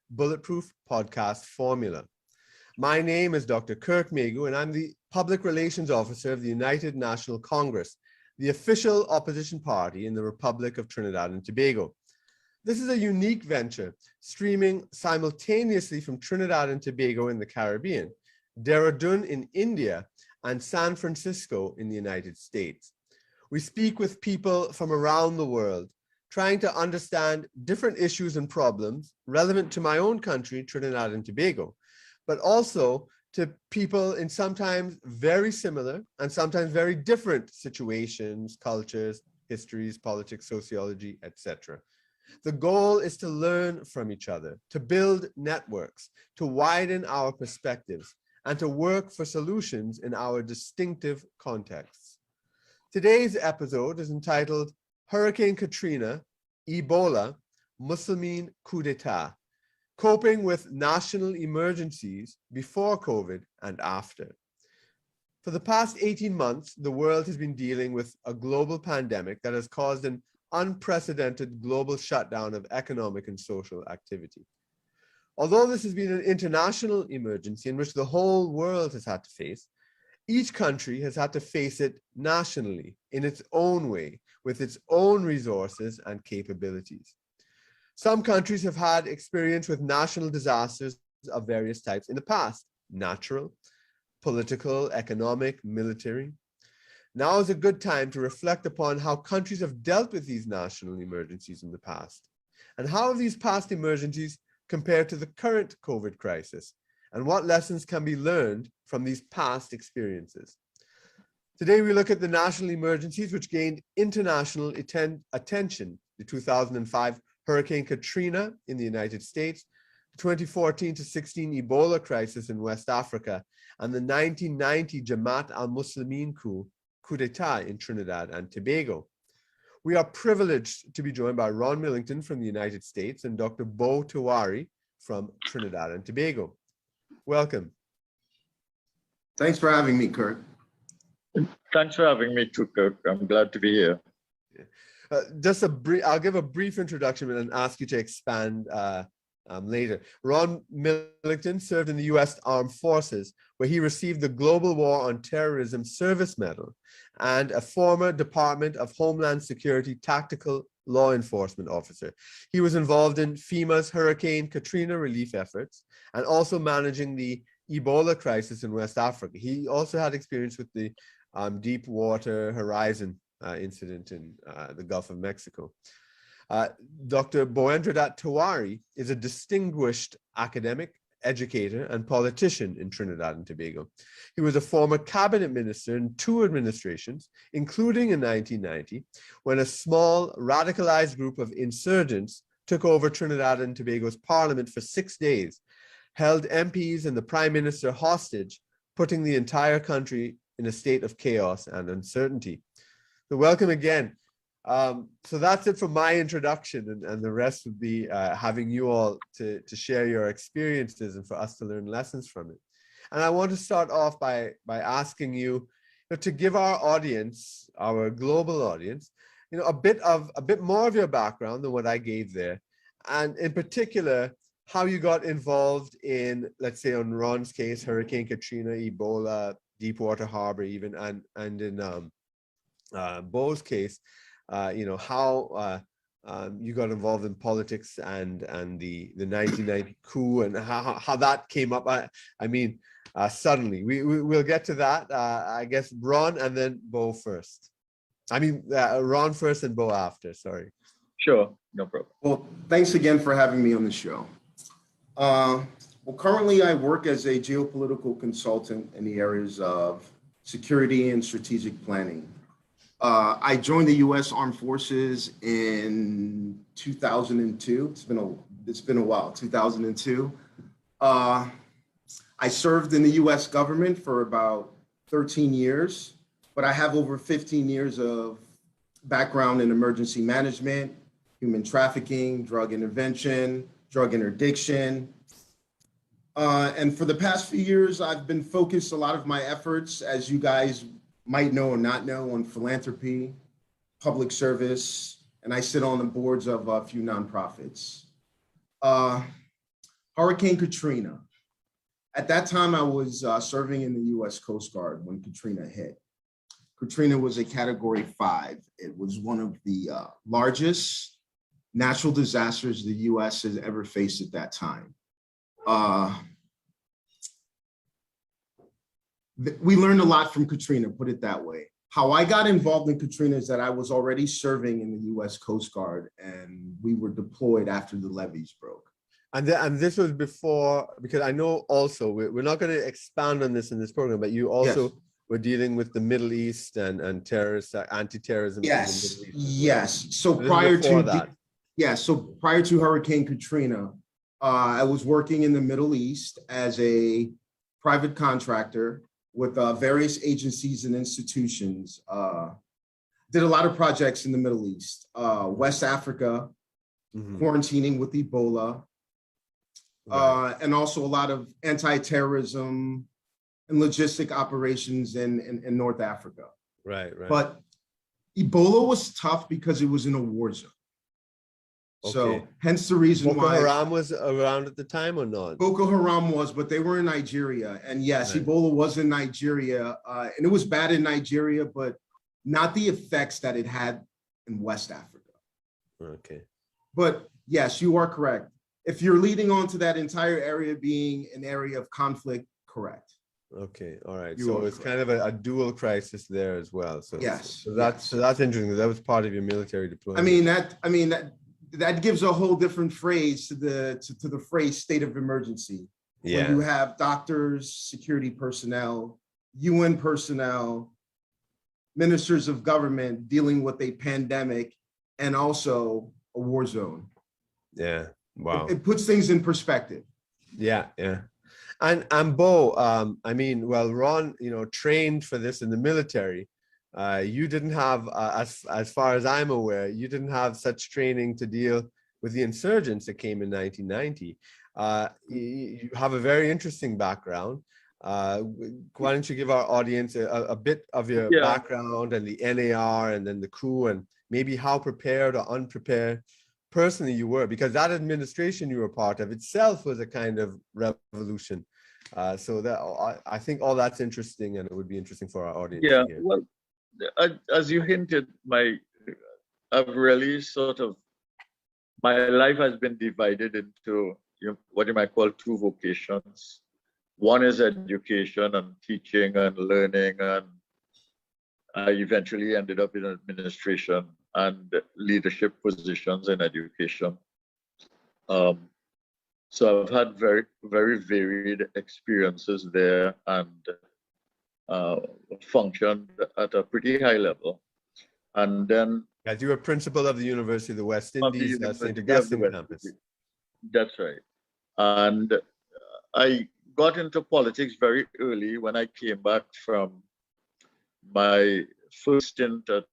Bulletproof Podcast Formula. My name is Dr. Kirk Meighoo, and I'm the Public Relations Officer of the United National Congress, the official opposition party in the Republic of Trinidad and Tobago. This is a unique venture, streaming simultaneously from Trinidad and Tobago in the Caribbean, Dehradun in India, and San Francisco in the United States. We speak with people from around the world, trying to understand different issues and problems relevant to my own country, Trinidad and Tobago, but also to people in sometimes very similar and sometimes very different situations, cultures, histories, politics, sociology, etc. The goal is to learn from each other, to build networks, to widen our perspectives, and to work for solutions in our distinctive contexts. Today's episode is entitled Hurricane Katrina, Ebola, Muslimeen coup d'etat, coping with national emergencies before COVID and after. For the past 18 months, the world has been dealing with a global pandemic that has caused an unprecedented global shutdown of economic and social activity. Although this has been an international emergency in which the whole world has had to face, each country has had to face it nationally in its own way, with its own resources and capabilities. Some countries have had experience with national disasters of various types in the past: natural, political, economic, military. Now is a good time to reflect upon how countries have dealt with these national emergencies in the past, and how have these past emergencies compared to the current COVID crisis, and what lessons can be learned from these past experiences. Today, we look at the national emergencies which gained international attention: the 2005 Hurricane Katrina in the United States, the 2014 to 16 Ebola crisis in West Africa, and the 1990 Jamaat al-Muslimeen coup d'etat in Trinidad and Tobago. We are privileged to be joined by Ron Millington from the United States and Dr. Bo Tiwari from Trinidad and Tobago. Welcome. Thanks for having me, Kirk. Thanks for having me too, Kirk. I'm glad to be here. I'll give a brief introduction and ask you to expand later. Ron Millington served in the U.S. Armed Forces, where he received the Global War on Terrorism Service Medal and a former Department of Homeland Security Tactical Law Enforcement officer. He was involved in FEMA's Hurricane Katrina relief efforts and also managing the Ebola crisis in West Africa. He also had experience with the Deepwater Horizon incident in the Gulf of Mexico. Dr. Boendradat Tiwari is a distinguished academic, educator, and politician in Trinidad and Tobago. He was a former cabinet minister in 2 administrations, including in 1990, when a small radicalized group of insurgents took over Trinidad and Tobago's parliament for 6 days, held MPs and the prime minister hostage, putting the entire country in a state of chaos and uncertainty. So welcome again. So that's it for my introduction, and the rest would be having you all to share your experiences and for us to learn lessons from it. And I want to start off by asking you, to give our audience, our global audience, a bit more of your background than what I gave there, and in particular, how you got involved in, let's say, on Ron's case, Hurricane Katrina, Ebola, Deepwater Harbor, even, and in Bo's case, how you got involved in politics and the 1990 coup and how that came up. Suddenly. We'll get to that. I guess Ron and then Bo first. Ron first and Bo after. Sorry. Sure, no problem. Well, thanks again for having me on the show. Currently I work as a geopolitical consultant in the areas of security and strategic planning. I joined the U.S. Armed Forces in 2002. It's been a while, 2002. I served in the U.S. government for about 13 years, but I have over 15 years of background in emergency management, human trafficking, drug intervention, drug interdiction. And for the past few years, I've been focused a lot of my efforts, as you guys might know or not know, on philanthropy, public service, and I sit on the boards of a few nonprofits. Hurricane Katrina. At that time, I was serving in the US Coast Guard when Katrina hit. Katrina was a Category 5. It was one of the largest natural disasters the US has ever faced at that time. We learned a lot from Katrina, put it that way. How I got involved in Katrina is that I was already serving in the US Coast Guard, and we were deployed after the levees broke. And this was before, because I know also, we're not going to expand on this in this program, but you also were dealing with the Middle East and terrorist, anti-terrorism. Yes, in the Middle East yes. So this prior to that. so prior to Hurricane Katrina, I was working in the Middle East as a private contractor with various agencies and institutions. Did a lot of projects in the Middle East, West Africa, quarantining with Ebola, and also a lot of anti-terrorism and logistic operations in North Africa. Right. But Ebola was tough because it was in a war zone. Okay. So hence the reason Boko why Haram was around at the time or not? Boko Haram was, but they were in Nigeria. And yes, right. Ebola was in Nigeria, and it was bad in Nigeria, but not the effects that it had in West Africa. Okay. But yes, you are correct. If you're leading on to that entire area being an area of conflict, correct. Okay, all right. You so are it's correct. kind of a dual crisis there as well. So yes, so that's interesting. That was part of your military deployment. That gives a whole different phrase to the phrase state of emergency. Yeah. When you have doctors, security personnel, UN personnel, ministers of government dealing with a pandemic and also a war zone. Yeah. Wow. It puts things in perspective. Yeah. And Bo, well, Ron, trained for this in the military. You didn't have, as far as I'm aware, you didn't have such training to deal with the insurgents that came in 1990. You have a very interesting background. Why don't you give our audience a bit of your background and the NAR and then the coup and maybe how prepared or unprepared personally you were, because that administration you were part of itself was a kind of revolution. So that I think all that's interesting, and it would be interesting for our audience. Yeah, well, as you hinted, I've really my life has been divided into what you might call two vocations. One is education and teaching and learning, and I eventually ended up in administration and leadership positions in education. So I've had very, very varied experiences there and functioned at a pretty high level. And then as you were principal of the University of the West Indies, St. Augustine campus. That's right. And I got into politics very early when I came back from my first stint at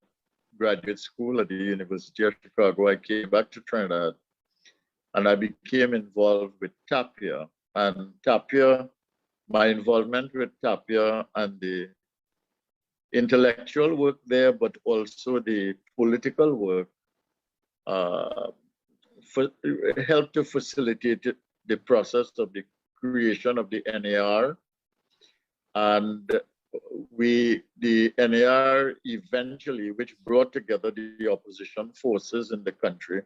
graduate school at the University of Chicago. I came back to Trinidad and I became involved with Tapia. And Tapia, my involvement with Tapia and the intellectual work there, but also the political work, helped to facilitate the process of the creation of the NAR. And the NAR eventually, which brought together the opposition forces in the country,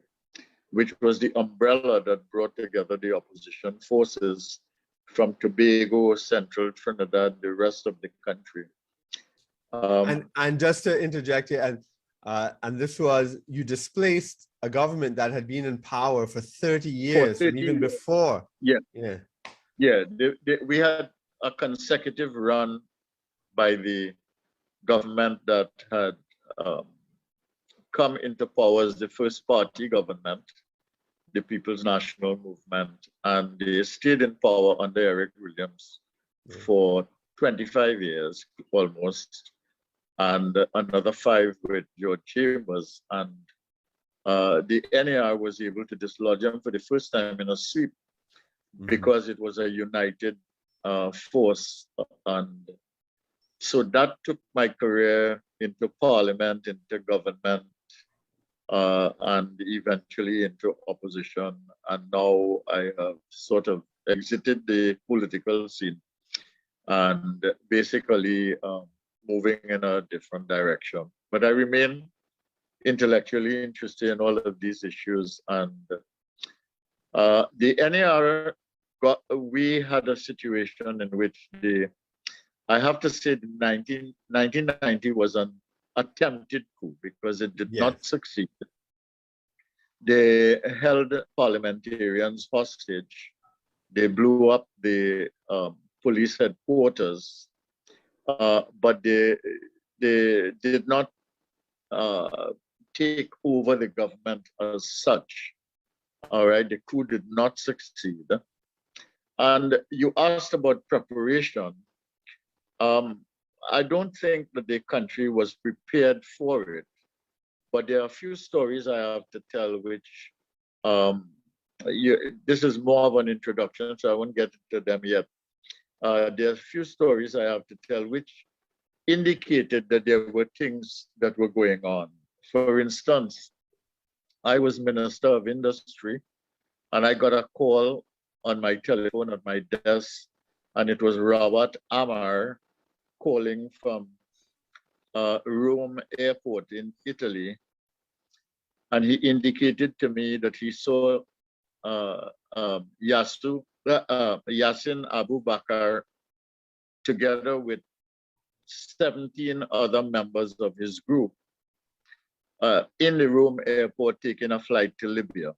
which was the umbrella that brought together the opposition forces from Tobago, Central Trinidad, the rest of the country. And just to interject here, and this was, you displaced a government that had been in power for 30 years, and even before. Yeah. We had a consecutive run by the government that had come into power as the first party government, the People's National Movement, and they stayed in power under Eric Williams for 25 years almost, and another 5 with George Chambers. And the NAR was able to dislodge him for the first time in a sweep because it was a united force. And so that took my career into parliament, into government, and eventually into opposition. And now I have sort of exited the political scene and basically moving in a different direction. But I remain intellectually interested in all of these issues. And the NAR, we had a situation in which I have to say 1990 was an attempted coup because it did not succeed. They held parliamentarians hostage. They blew up the police headquarters, but they did not take over the government as such. All right, the coup did not succeed. And you asked about preparation. I don't think that the country was prepared for it, but there are a few stories I have to tell which this is more of an introduction, so I won't get into them yet. There are a few stories I have to tell which indicated that there were things that were going on. For instance, I was Minister of Industry, and I got a call on my telephone at my desk, and it was Robert Amar calling from Rome Airport in Italy. And he indicated to me that he saw Yassin Abu Bakr together with 17 other members of his group in the Rome airport taking a flight to Libya.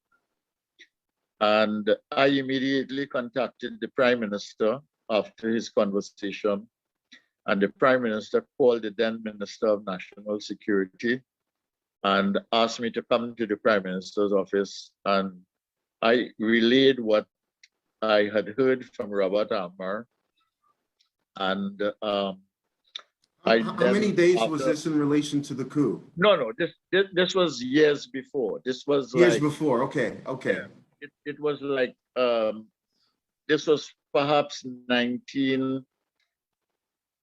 And I immediately contacted the Prime Minister after his conversation. And the Prime Minister called the then Minister of National Security and asked me to come to the Prime Minister's office. And I relayed what I had heard from Robert Amar. And how many days was this in relation to the coup? No, this was years before. This was years like, before. Okay. Yeah, it was like this was perhaps 19.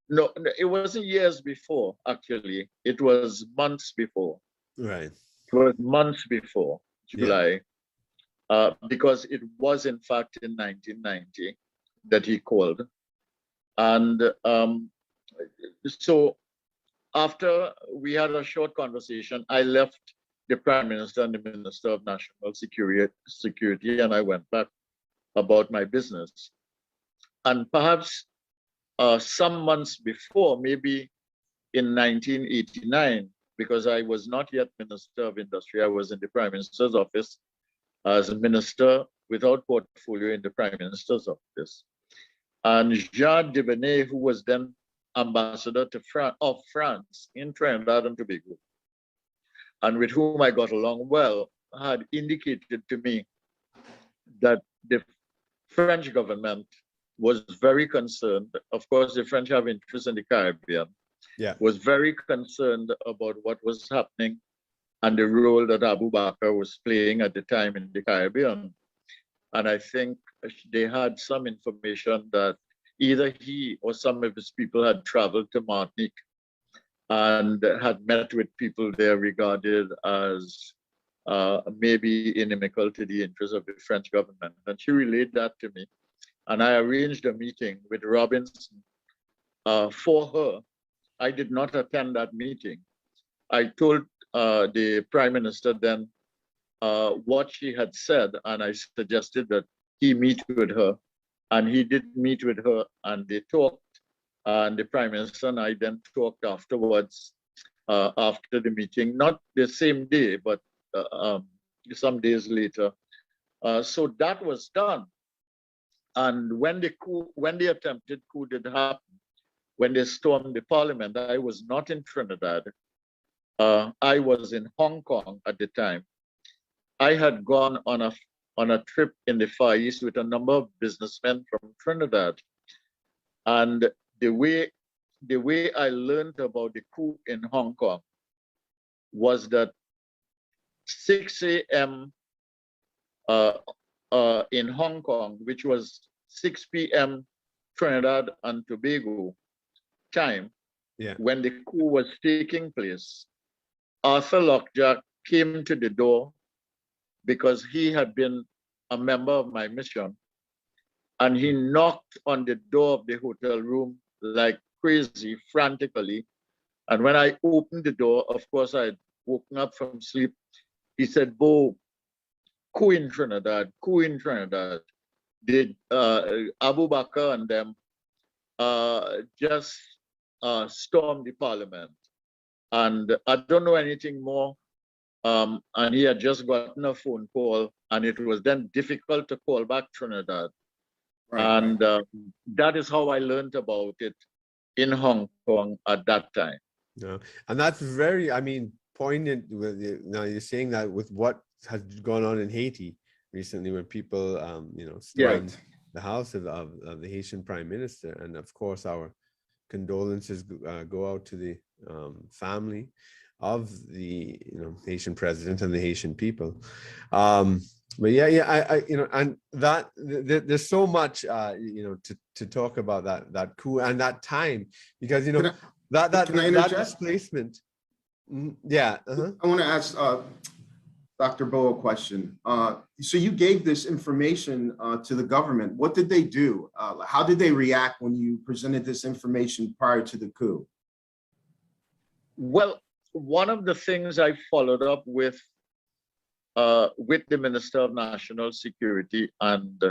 No, it wasn't years before. Actually, it was months before. Right. It was months before July, because it was in fact in 1990 that he called, and so after we had a short conversation, I left the Prime Minister and the Minister of National Security, and I went back about my business. And perhaps some months before, maybe in 1989, because I was not yet Minister of Industry, I was in the Prime Minister's office as a minister without portfolio in the Prime Minister's office. And Jean Debenet, who was then ambassador of France in Trinidad and Tobago, and with whom I got along well, had indicated to me that the French government was very concerned. Of course, the French have interests in the Caribbean. Was very concerned about what was happening and the role that Abu Bakr was playing at the time in the Caribbean. And I think they had some information that either he or some of his people had traveled to Martinique and had met with people there regarded as maybe inimical to the interests of the French government. And she relayed that to me. And I arranged a meeting with Robinson for her. I did not attend that meeting. I told the Prime Minister then what she had said, and I suggested that he meet with her. And he did meet with her, and they talked. And the Prime Minister and I then talked afterwards, after the meeting, not the same day, but some days later. So that was done. And when the attempted coup did happen, when they stormed the parliament, I was not in Trinidad. I was in Hong Kong at the time. I had gone on a trip in the Far East with a number of businessmen from Trinidad. And the way I learned about the coup in Hong Kong was that 6 a.m. In Hong Kong, which was 6 p.m. Trinidad and Tobago time, when the coup was taking place, Arthur Lockjack came to the door because he had been a member of my mission, and he knocked on the door of the hotel room like crazy, frantically. And when I opened the door, of course, I had woken up from sleep. He said, "Bo, coup in Trinidad, coup in Trinidad. Did Abu Bakr and them just stormed the parliament?" And I don't know anything more. And he had just gotten a phone call, and it was then difficult to call back Trinidad. Right, And that is how I learned about it in Hong Kong at that time. Yeah, and that's very, I mean, poignant with you. Now you're saying that with what has gone on in Haiti recently, when people, stormed the house of the Haitian Prime Minister, and of course our condolences go out to the family of the Haitian president and the Haitian people. But I and that there's so much to talk about that coup and that time, because that displacement. Yeah. I want to ask Dr. Bo a question. So you gave this information to the government. What did they do? How did they react when you presented this information prior to the coup? Well, one of the things I followed up with the Minister of National Security and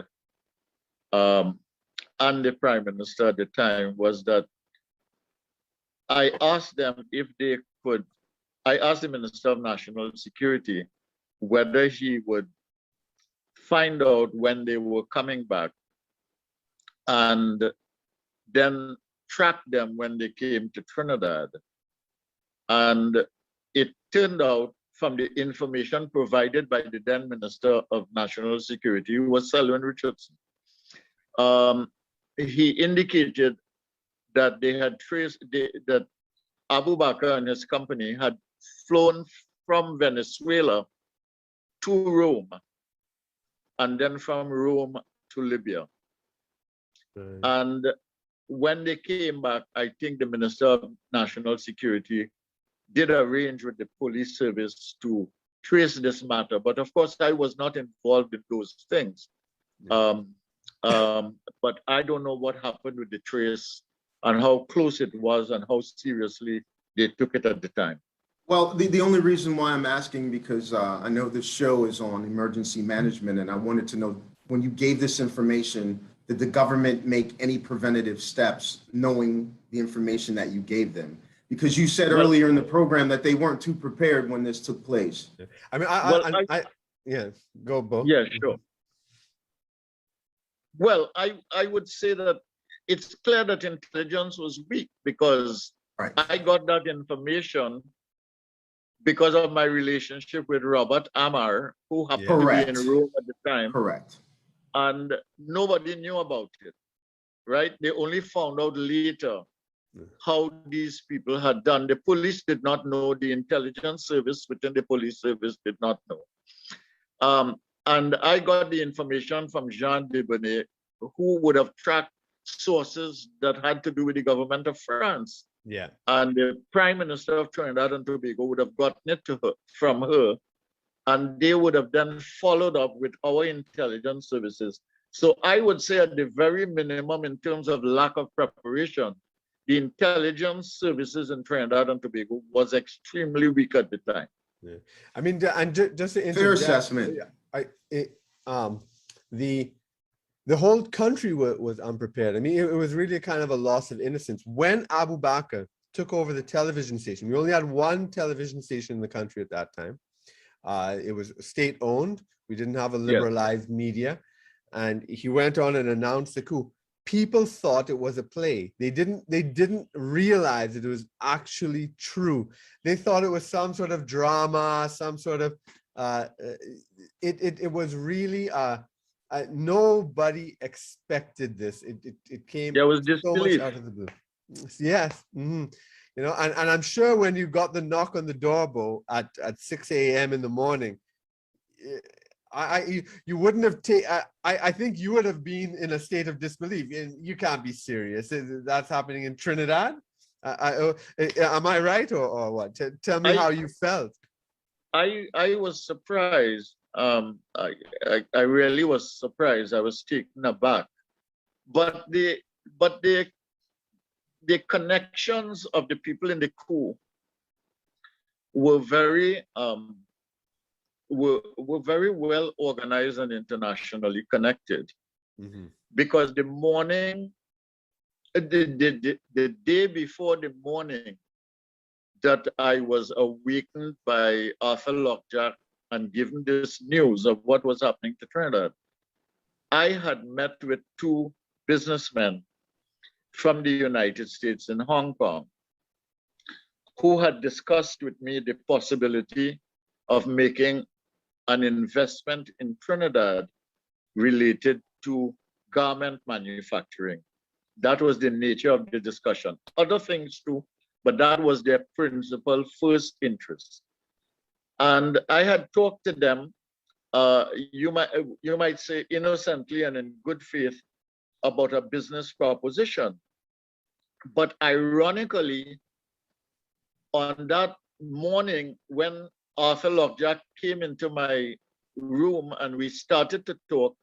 the Prime Minister at the time was that I asked them if they could. I asked the Minister of National Security whether he would find out when they were coming back and then track them when they came to Trinidad. And it turned out, from the information provided by the then Minister of National Security, who was Selwyn Richardson, he indicated that they had that Abu Bakr and his company had flown from Venezuela to Rome, and then from Rome to Libya. Right. And when they came back, I think the Minister of National Security did arrange with the police service to trace this matter. But of course, I was not involved in those things. But I don't know what happened with the trace and how close it was and how seriously they took it at the time. Well, the only reason why I'm asking, because I know this show is on emergency management, and I wanted to know, when you gave this information, did the government make any preventative steps knowing the information that you gave them? Because you said earlier in the program that they weren't too prepared when this took place. I mean, go, Bo. Yeah, sure. Well, I would say that it's clear that intelligence was weak, because right. I got that information because of my relationship with Robert Amar, who happened to be in Rome at the time. Correct. And nobody knew about it, right? They only found out later how these people had done. The police did not know, the intelligence service within the police service did not know. And I got the information from Jean Debonnet, who would have tracked sources that had to do with the government of France. Yeah. And the Prime Minister of Trinidad and Tobago would have gotten it from her, and they would have then followed up with our intelligence services. So I would say, at the very minimum, in terms of lack of preparation, the intelligence services in Trinidad and Tobago was extremely weak at the time. Yeah. I mean, and just to fair assessment. The whole country was unprepared. I mean, it was really kind of a loss of innocence. When Abu Bakr took over the television station, we only had one television station in the country at that time. It was state-owned. We didn't have a liberalized media. And he went on and announced the coup. People thought it was a play. They didn't realize that it was actually true. They thought it was some sort of drama, some sort of it was really nobody expected this. It came there was so much out of the blue. Yes. Mm-hmm. You know, and I'm sure when you got the knock on the door, Bo, at 6 a.m. in the morning, you wouldn't have I think you would have been in a state of disbelief. You can't be serious. That's happening in Trinidad. Am I right or what? Tell me how you felt. I was surprised. I really was surprised. I was taken aback. But the connections of the people in the coup were very were very well organized and internationally connected. Mhm. Because the morning, the day before the morning that I was awakened by Arthur Lockjack and given this news of what was happening to Trinidad, I had met with two businessmen from the United States in Hong Kong who had discussed with me the possibility of making an investment in Trinidad related to garment manufacturing. That was the nature of the discussion. Other things too, but that was their principal first interest. And I had talked to them, you might say innocently and in good faith, about a business proposition. But ironically, on that morning when Arthur Lockjack came into my room and we started to talk,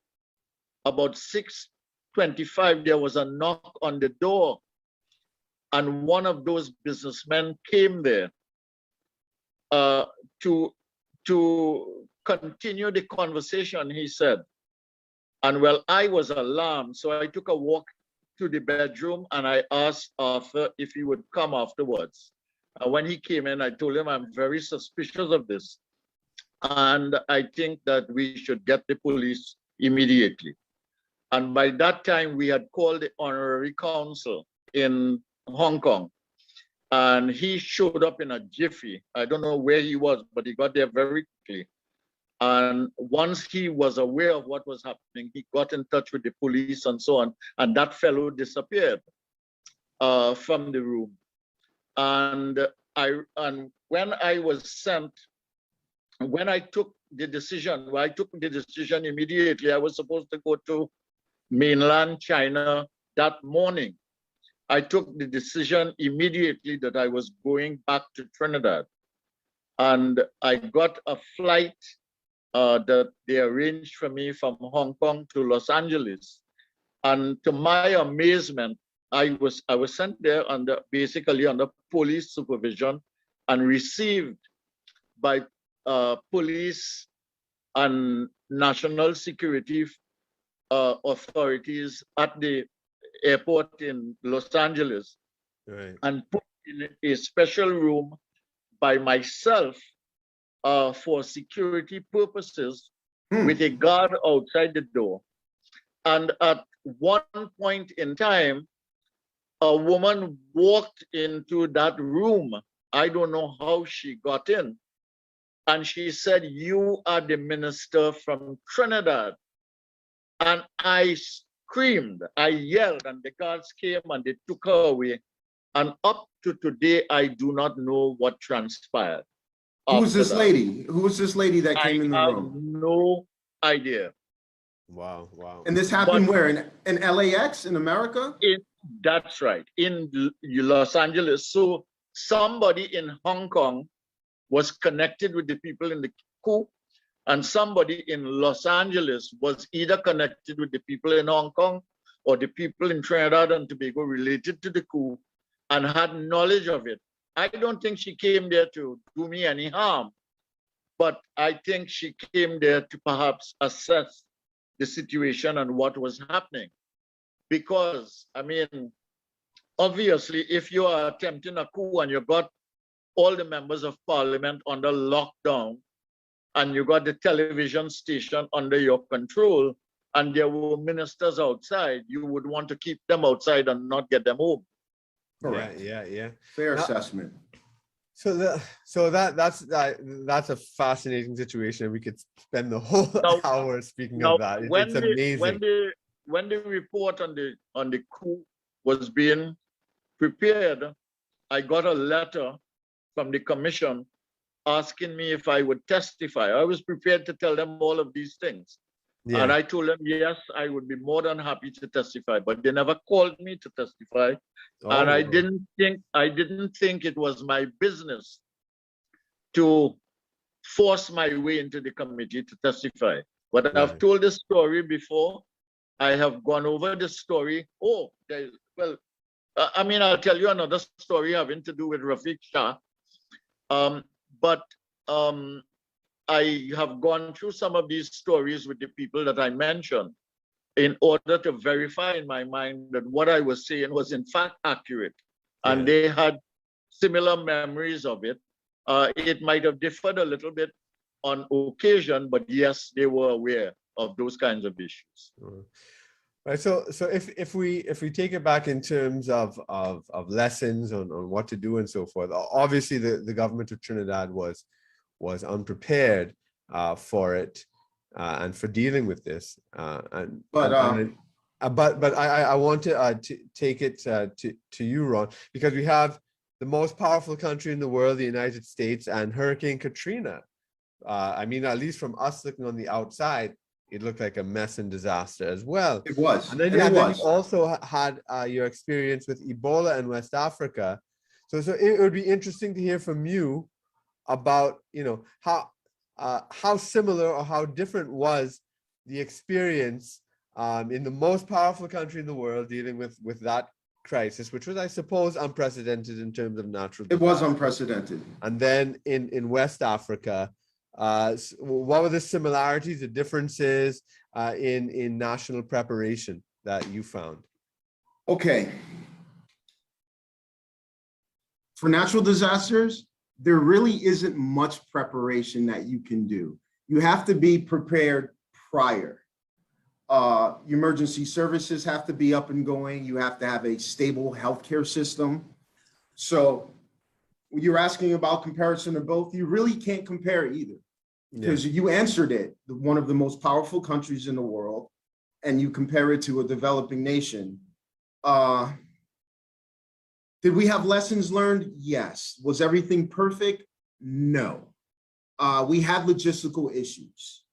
about 6:25, there was a knock on the door, and one of those businessmen came there to continue the conversation, he said. And well, I was alarmed, so I took a walk to the bedroom and I asked Arthur if he would come afterwards. When he came in, I told him I'm very suspicious of this, and I think that we should get the police immediately. And by that time, we had called the honorary consul in Hong Kong, and he showed up in a jiffy. I don't know where he was, but he got there very quickly. And once he was aware of what was happening, he got in touch with the police and so on, and that fellow disappeared from the room. And when I was sent, when I took the decision, immediately. I was supposed to go to mainland China that morning. I took the decision immediately that I was going back to Trinidad. And I got a flight that they arranged for me from Hong Kong to Los Angeles. And to my amazement, I was sent there basically under police supervision and received by police and national security authorities at the airport in Los Angeles, right, and put in a special room by myself for security purposes with a guard outside the door. And at one point in time, a woman walked into that room. I don't know how she got in. And she said, "You are the minister from Trinidad." And I screamed, I yelled, and the guards came and they took her away. And up to today, I do not know what transpired. Who's this lady? Who was this lady that came in the room? I have no idea. Wow, wow. And this happened where? In LAX, in America? That's right, in Los Angeles. So somebody in Hong Kong was connected with the people in the coup, and somebody in Los Angeles was either connected with the people in Hong Kong or the people in Trinidad and Tobago related to the coup and had knowledge of it. I don't think she came there to do me any harm, but I think she came there to perhaps assess the situation and what was happening. Because, I mean, obviously, if you are attempting a coup and you got all the members of parliament under lockdown, and you got the television station under your control, and there were ministers outside, you would want to keep them outside and not get them home. Correct. Yeah. Fair assessment. So that's a fascinating situation. We could spend the whole hour speaking of that. It's amazing. When the report on the coup was being prepared, I got a letter from the commission asking me if I would testify. I was prepared to tell them all of these things. Yeah. And I told them, yes, I would be more than happy to testify, but they never called me to testify. Oh. And I didn't think it was my business to force my way into the committee to testify. But Right. I've told this story before. I have gone over the story. Oh, well, I mean, I'll tell you another story having to do with Rafiq Shah. But I have gone through some of these stories with the people that I mentioned in order to verify in my mind that what I was saying was in fact accurate. And Yeah. they had similar memories of it. It might have differed a little bit on occasion, but yes, they were aware of those kinds of issues. Right. So if we take it back in terms of lessons on what to do and so forth, obviously the government of Trinidad was unprepared for it and for dealing with this. But I want to take it to you, Ron, because we have the most powerful country in the world, the United States, and Hurricane Katrina. I mean, at least from us looking on the outside, it looked like a mess and disaster as well. It was. And then you also had your experience with Ebola in West Africa. So it would be interesting to hear from you about, how similar or how different was the experience in the most powerful country in the world dealing with that crisis, which was, I suppose, unprecedented in terms of natural disaster. It was unprecedented. And then in West Africa, what were the similarities, the differences in national preparation that you found? Okay. For natural disasters, there really isn't much preparation that you can do. You have to be prepared prior. Emergency services have to be up and going. You have to have a stable healthcare system. So when you're asking about comparison of both, you really can't compare either. Because you answered it, one of the most powerful countries in the world, and you compare it to a developing nation. Did we have lessons learned? Yes. Was everything perfect? No. We had logistical issues.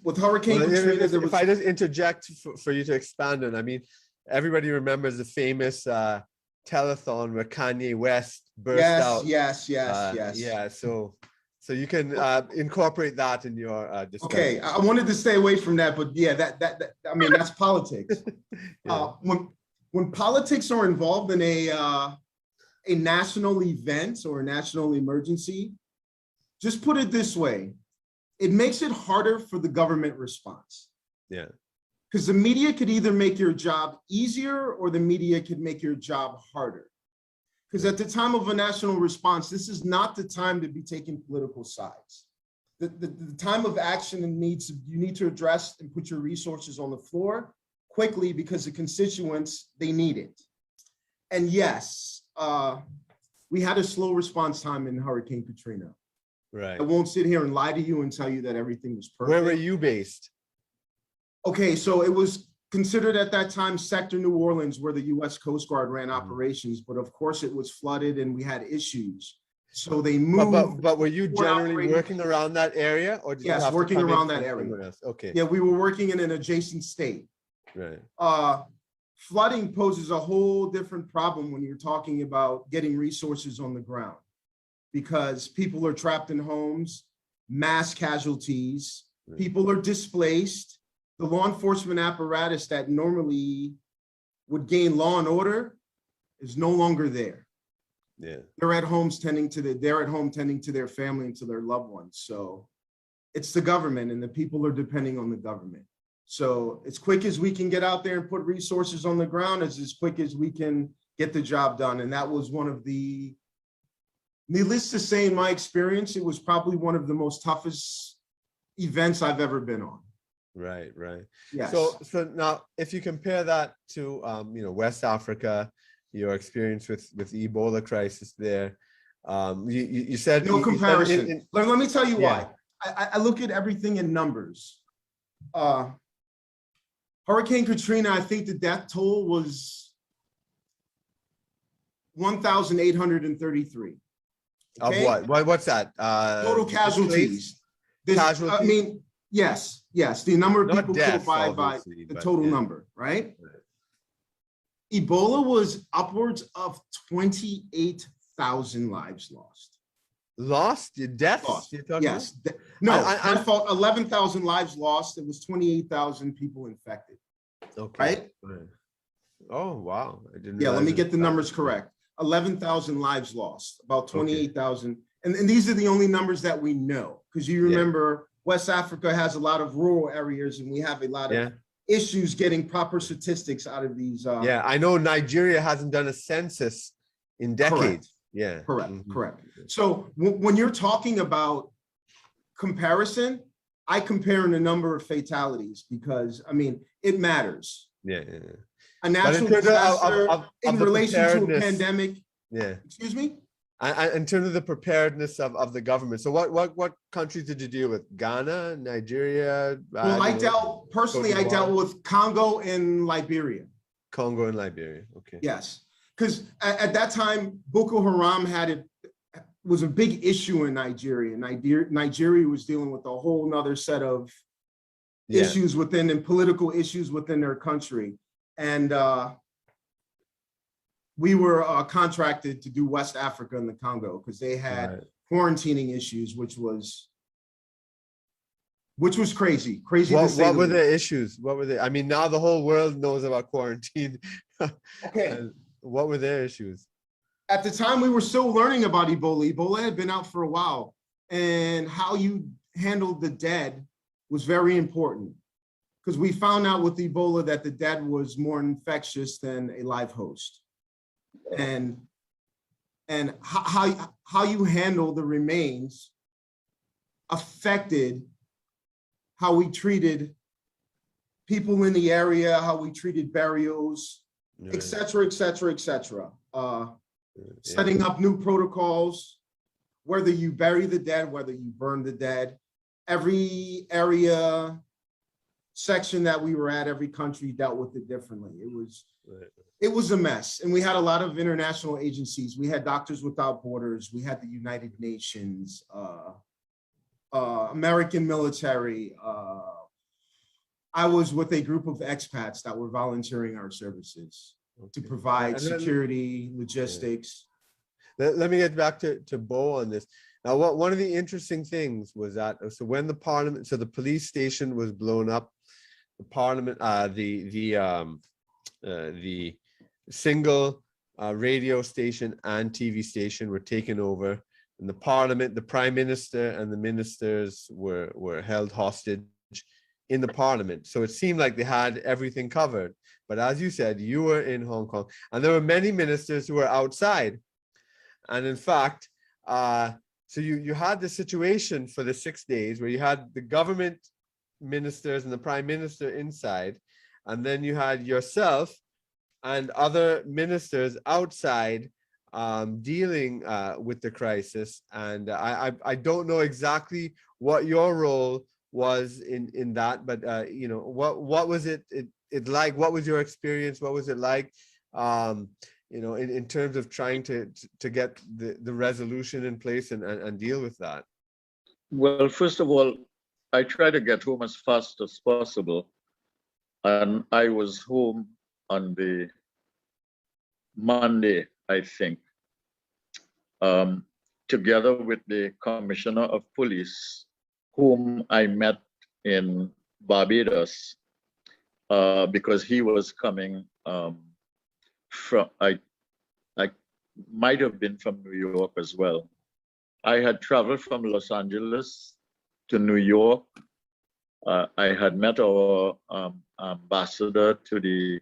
With Hurricane Katrina, if I just interject for you to expand on, I mean, everybody remembers the famous telethon where Kanye West burst out. Yes. Yeah, so you can incorporate that in your discussion. Okay, I wanted to stay away from that, but yeah, that I mean, that's politics. Yeah. When politics are involved in a national event or a national emergency, just put it this way, it makes it harder for the government response. Yeah. Because the media could either make your job easier or the media could make your job harder. Because at the time of a national response, this is not the time to be taking political sides. The time of action you need to address and put your resources on the floor quickly because the constituents, they need it. And yes, we had a slow response time in Hurricane Katrina. Right. I won't sit here and lie to you and tell you that everything was perfect. Where were you based? Okay, so it was considered at that time Sector New Orleans, where the U.S. Coast Guard ran operations, but of course it was flooded and we had issues. So they moved. But were you generally working around that area, or did you have working to come around in that from area? somewhere else? Okay. Yeah, we were working in an adjacent state. Right. Flooding poses a whole different problem when you're talking about getting resources on the ground, because people are trapped in homes, mass casualties, Right. people are displaced. The law enforcement apparatus that normally would gain law and order is no longer there. Yeah. They're at home tending to their family and to their loved ones. So it's the government, and the people are depending on the government. So as quick as we can get out there and put resources on the ground, as quick as we can get the job done. And that was one of the, needless to say, in my experience, it was probably one of the most toughest events I've ever been on. Right. Yes. So now, if you compare that to West Africa, your experience with the Ebola crisis there, you said no comparison. You said let me tell you why. I look at everything in numbers. Hurricane Katrina, I think the death toll was 1,833. Okay? Of what? What's that? Total casualties. Casualties? I mean, yes. The number of Not people deaths, killed by the total number, right? Ebola was upwards of 28,000 lives lost. Lost? Deaths? Lost. You're talking Yes. about? No, my fault. 11,000 lives lost. It was 28,000 people infected. Okay. Right? Oh, wow. I didn't Yeah, let realize me it get the was numbers that. correct. 11,000 lives lost, about 28,000. And these are the only numbers that we know, because you remember West Africa has a lot of rural areas, and we have a lot of issues getting proper statistics out of these. Yeah, I know Nigeria hasn't done a census in decades. Correct. So when you're talking about comparison, I compare in the number of fatalities because, I mean, it matters. Yeah. A natural disaster in relation to a pandemic. Yeah. Excuse me? In terms of the preparedness of the government. So what countries did you deal with? Ghana, Nigeria? Well, I dealt with Congo and Liberia. Congo and Liberia. Okay. Yes. Because at that time, Boko Haram was a big issue in Nigeria. Nigeria was dealing with a whole nother set of issues within and political issues within their country. And we were contracted to do West Africa and the Congo because they had quarantining issues, which was crazy. What were the issues? What were they? I mean, now the whole world knows about quarantine. Okay. What were their issues? At the time, we were still learning about Ebola. Ebola had been out for a while, and how you handled the dead was very important, because we found out with Ebola that the dead was more infectious than a live host. And how you handle the remains affected how we treated people in the area, how we treated burials, et cetera, et cetera, et cetera. Setting up new protocols, whether you bury the dead, whether you burn the dead. Every area, section that we were at, every country dealt with it differently. It was a mess. And we had a lot of international agencies. We had Doctors Without Borders. We had the United Nations, American military. I was with a group of expats that were volunteering our services to provide security, logistics. Let me get back to Bo on this. Now, one of the interesting things was that, so when the police station was blown up, the parliament, the single radio station and TV station were taken over, and the parliament, the prime minister and the ministers were held hostage in the parliament. So it seemed like they had everything covered. But as you said, you were in Hong Kong, and there were many ministers who were outside. And in fact, so you had the situation for the 6 days where you had the government ministers and the prime minister inside, and then you had yourself and other ministers outside dealing with the crisis. And I don't know exactly what your role was in that, but you know, what was it like? What was your experience? What was it like? You know, in terms of trying to get the resolution in place and deal with that? Well, first of all, I tried to get home as fast as possible. And I was home on the Monday, I think, together with the Commissioner of Police, whom I met in Barbados, because he was coming from, I might have been from New York as well. I had traveled from Los Angeles to New York. I had met our ambassador to the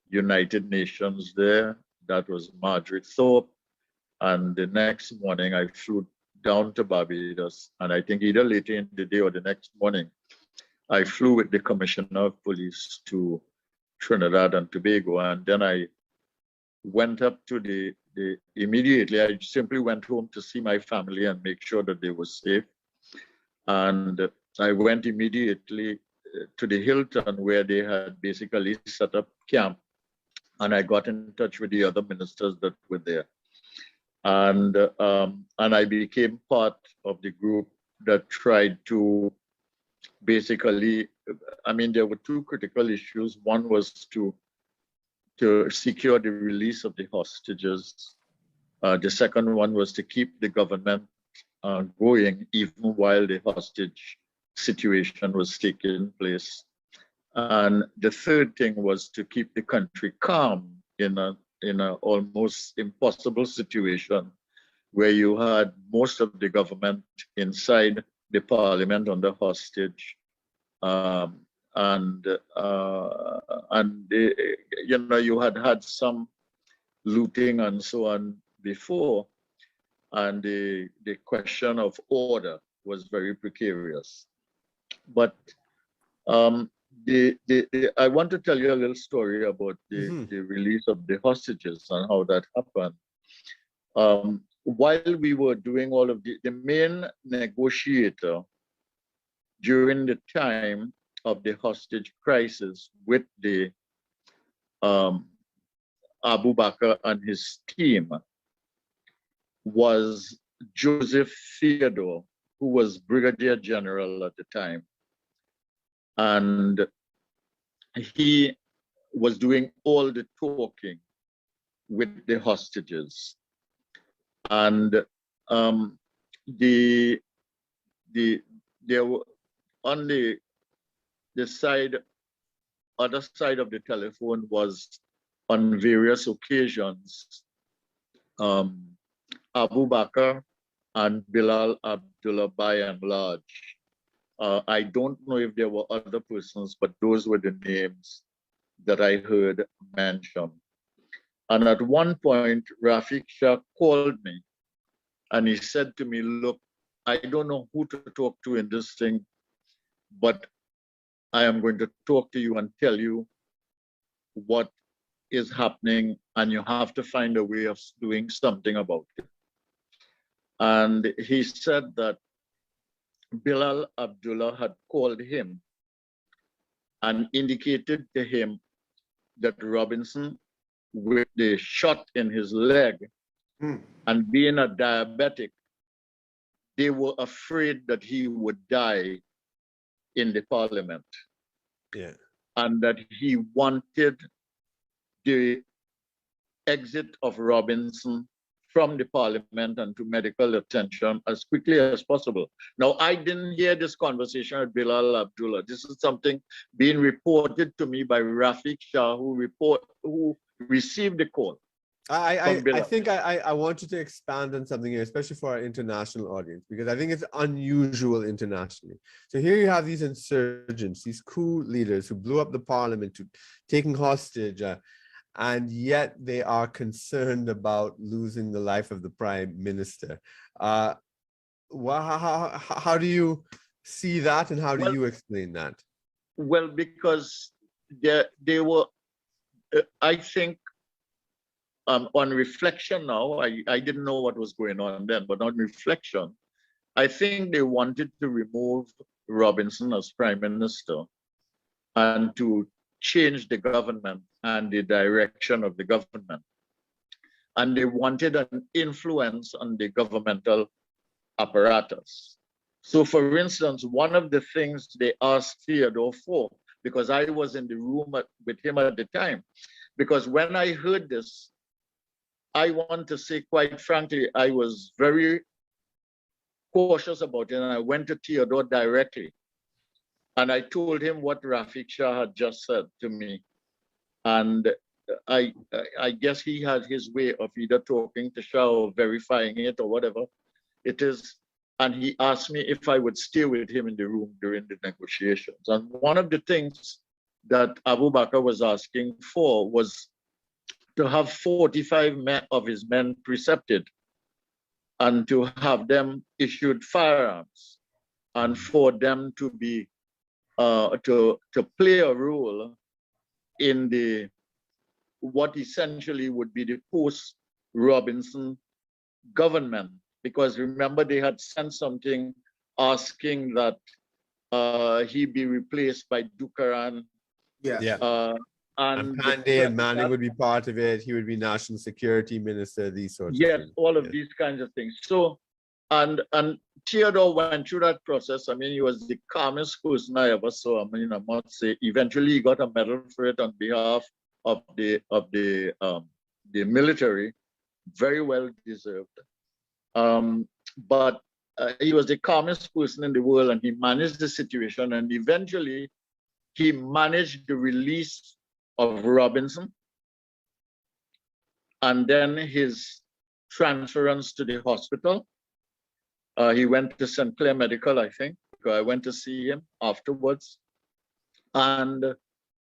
United Nations there. That was Margaret Thorpe. And the next morning I flew down to Barbados. And I think either later in the day or the next morning, I flew with the Commissioner of Police to Trinidad and Tobago. And then I went up to immediately, I simply went home to see my family and make sure that they were safe. And I went immediately to the Hilton, where they had basically set up camp. And I got in touch with the other ministers that were there. And I became part of the group that tried to basically, I mean, there were two critical issues. One was to secure the release of the hostages. The second one was to keep the government going even while the hostage situation was taking place. And the third thing was to keep the country calm in a almost impossible situation where you had most of the government inside the parliament under hostage, and you had some looting and so on before, and the question of order was very precarious. But I want to tell you a little story about the release of the hostages and how that happened. While we were doing all of the main negotiator during the time of the hostage crisis with the Abu Bakr and his team was Joseph Theodore, who was Brigadier General at the time. And he was doing all the talking with the hostages. And there were on the other side of the telephone was on various occasions Abu Bakr and Bilal Abdullah by and large. I don't know if there were other persons, but those were the names that I heard mentioned. And at one point, Rafiq Shah called me and he said to me, look, I don't know who to talk to in this thing, but I am going to talk to you and tell you what is happening, and you have to find a way of doing something about it. And he said that Bilal Abdullah had called him and indicated to him that Robinson, with the shot in his leg and being a diabetic, they were afraid that he would die in the parliament. Yeah. And that he wanted the exit of Robinson from the parliament and to medical attention as quickly as possible. Now, I didn't hear this conversation with Bilal Abdullah. This is something being reported to me by Rafiq Shah, who received the call. I think I want you to expand on something here, especially for our international audience, because I think it's unusual internationally. So here you have these insurgents, these coup leaders who blew up the parliament, to taking hostage, and yet they are concerned about losing the life of the prime minister. How do you see that, and how do you explain that? Well, because they were, I think, on reflection now, I didn't know what was going on then, but on reflection, I think they wanted to remove Robinson as prime minister and to change the government and the direction of the government. And they wanted an influence on the governmental apparatus. So for instance, one of the things they asked Theodore for, because I was in the room with him at the time, because when I heard this, I want to say, quite frankly, I was very cautious about it, and I went to Theodore directly. And I told him what Rafiq Shah had just said to me. And I guess he had his way of either talking to Shah or verifying it or whatever it is. And he asked me if I would stay with him in the room during the negotiations. And one of the things that Abu Bakr was asking for was to have 45 of his men precepted and to have them issued firearms, and for them to be to play a role in the what essentially would be the post-Robinson government. Because remember, they had sent something asking that he be replaced by Dukaran. Yeah. And Pandey and Manning would be part of it. He would be national security minister, these sorts of things. Yes, all of these kinds of things. So, and Theodore went through that process. I mean, he was the calmest person I ever saw. I mean, I must say, eventually he got a medal for it on behalf of the military, very well deserved. But he was the calmest person in the world, and he managed the situation, and eventually he managed the release of Robinson, and then his transference to the hospital. He went to St. Clair Medical, I think, because I went to see him afterwards. And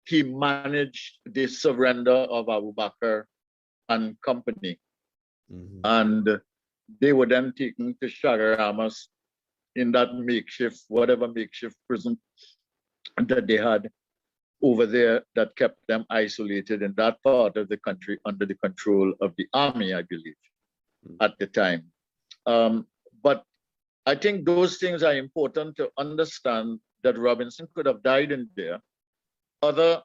he managed the surrender of Abu Bakr and company. Mhm. And they were then taken to Shagaramas in that makeshift, whatever makeshift prison that they had over there that kept them isolated in that part of the country under the control of the army, I believe, at the time. But I think those things are important to understand, that Robinson could have died in there. Other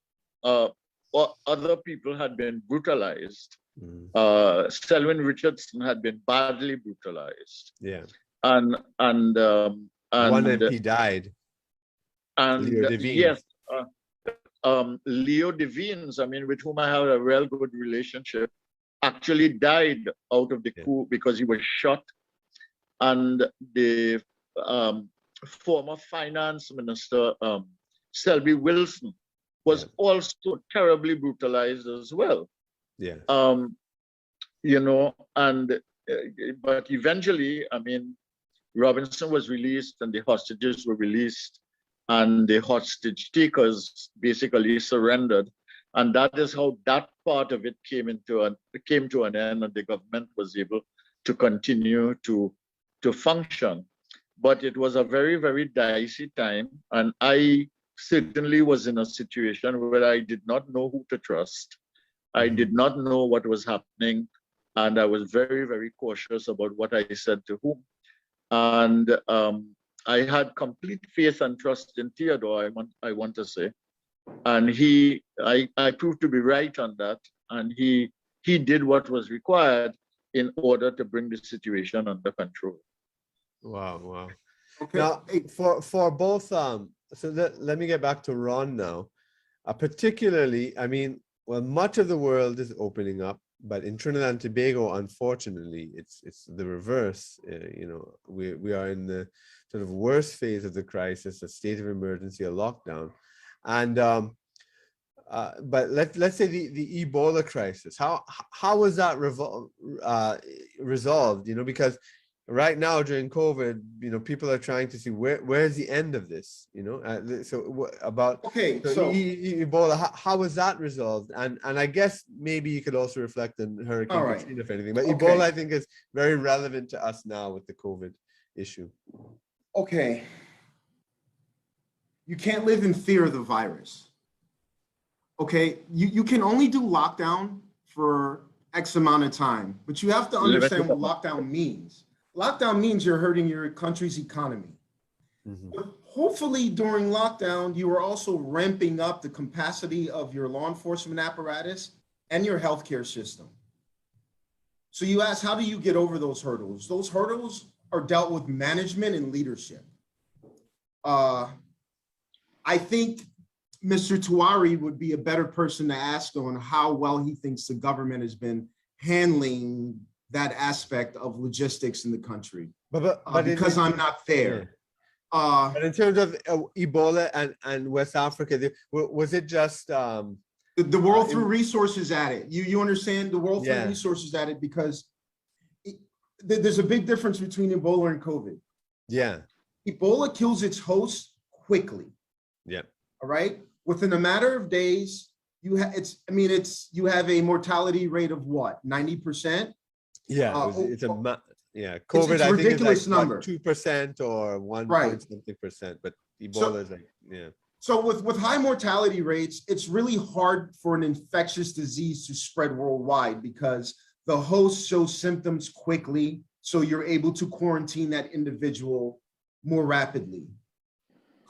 people had been brutalized. Mhm. Selwyn Richardson had been badly brutalized. Yeah. And One MP died. Leo Devine. yes, Leo Devines, I mean, with whom I have a real good relationship, actually died out of the coup because he was shot. And the former finance minister, Selby Wilson, was also terribly brutalized as well. Yeah. You know, and but eventually, I mean, Robinson was released and the hostages were released, and the hostage takers basically surrendered. And that is how that part of it came to an end, and the government was able to continue to function. But it was a very, very dicey time. And I certainly was in a situation where I did not know who to trust. I did not know what was happening. And I was very, very cautious about what I said to whom. And I had complete faith and trust in Theodore, I want to say. And I proved to be right on that. And he did what was required in order to bring the situation under control. Wow, wow. Okay. Now, for both, so let me get back to Ron now. Particularly, I mean, well, much of the world is opening up, but in Trinidad and Tobago, unfortunately, it's the reverse. You know, we are in the sort of worst phase of the crisis, a state of emergency, a lockdown, and but let's say the Ebola crisis. How was that resolved? You know, because right now during COVID, you know, people are trying to see where's the end of this. You know, so Ebola. How was that resolved? And I guess maybe you could also reflect on Hurricane Katrina, if anything. But Ebola, I think, is very relevant to us now with the COVID issue. Okay. You can't live in fear of the virus. Okay, you can only do lockdown for X amount of time, but you have to understand what lockdown means. Lockdown means you're hurting your country's economy. But hopefully during lockdown, you are also ramping up the capacity of your law enforcement apparatus and your healthcare system. So you ask, how do you get over those hurdles? Those hurdles are dealt with management and leadership. I think Mr. Tuari would be a better person to ask on how well he thinks the government has been handling that aspect of logistics in the country. But because I'm not there. Yeah. But in terms of Ebola and West Africa, was it just the world threw resources at it? You understand? The world threw resources at it because there's a big difference between Ebola and COVID. Yeah. Ebola kills its host quickly. Yeah. All right. Within a matter of days, you have a mortality rate of what, 90%? Yeah, COVID. It's I think ridiculous is like number, 2% or 1 point something percent, but Ebola is like So with high mortality rates, it's really hard for an infectious disease to spread worldwide because the host shows symptoms quickly, so you're able to quarantine that individual more rapidly.